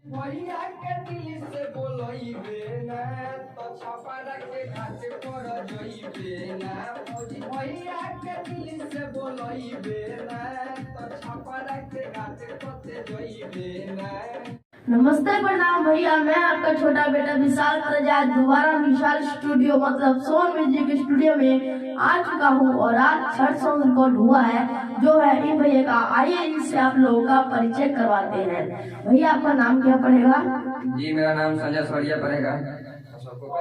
भैया के दिल से बोलइबे ना तो छपरा के घाट पर जइबे ना फौजी भैया के दिल से बोलइबे ना तो छपरा के घाट पर जइबे ना। नमस्ते प्रणाम भैया, मैं आपका छोटा बेटा विशाल प्रजात दोबारा विशाल स्टूडियो मतलब सोन म्यूजिक स्टूडियो में आ चुका हूँ और आज थर्ड सॉन्ग रिकॉर्ड हुआ है जो है इन भैया का। आइए इनसे आप लोगों का परिचय करवाते हैं। भैया आपका नाम क्या पड़ेगा? जी मेरा नाम संजय सौरिया पड़ेगा।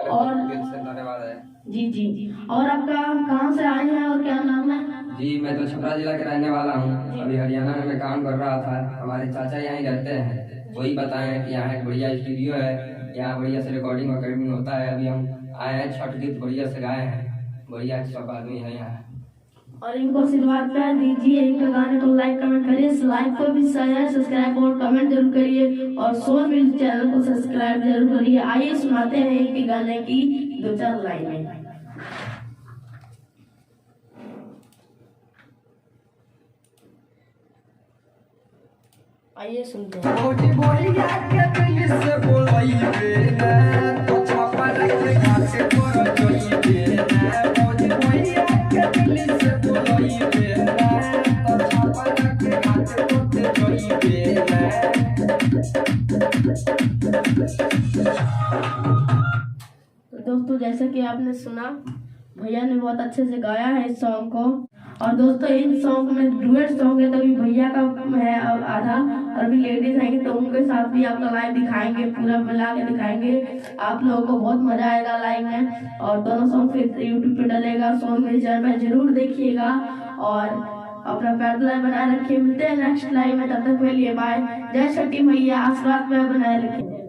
और धन्यवाद है। जी और आपका कहाँ से आए हैं और क्या नाम है? जी मैं तो छपरा जिला के रहने वाला हूँ। अभी हरियाणा में मैं काम कर रहा था। हमारे चाचा यहाँ रहते हैं, वही बताए कि यहाँ एक बढ़िया स्टूडियो है, यहाँ बढ़िया से रिकॉर्डिंग वॉकर्डिंग होता है। अभी हम आए हैं, छठ गीत बढ़िया से गाए हैं, बढ़िया सब आदमी है यहाँ। और इनको आशीर्वाद प्यार दीजिए, इनके गाने को लाइक कमेंट करिए, इस लाइक को भी शेयर सब्सक्राइब और कमेंट जरूर करिए और सोन म्यूजिक चैनल को सब्सक्राइब जरूर करिए। आइए सुनाते हैं इनके गाने की 2-4 लाइनें। आइए सुनते हैं। दोस्तों जैसा कि आपने सुना, भैया ने बहुत अच्छे से गाया है इस सॉन्ग को। और दोस्तों इन सॉन्ग में डुएट सॉन्ग है, तभी भैया का है आधा और भी लेडीज आएंगे तो उनके साथ भी आपका लाइव दिखाएंगे, पूरा मिला के दिखाएंगे। आप लोगों को बहुत मजा आएगा लाइव में। और दोनों सॉन्ग फिर यूट्यूब पे डलेगा, सॉन्ग मेरे चैनल पर जरूर देखिएगा और अपना प्यार बनाए रखिए। मिलते हैं नेक्स्ट लाइव में, तब तक के लिए बाय। जय छठी मैया, आशीर्वाद में बनाए रखिए।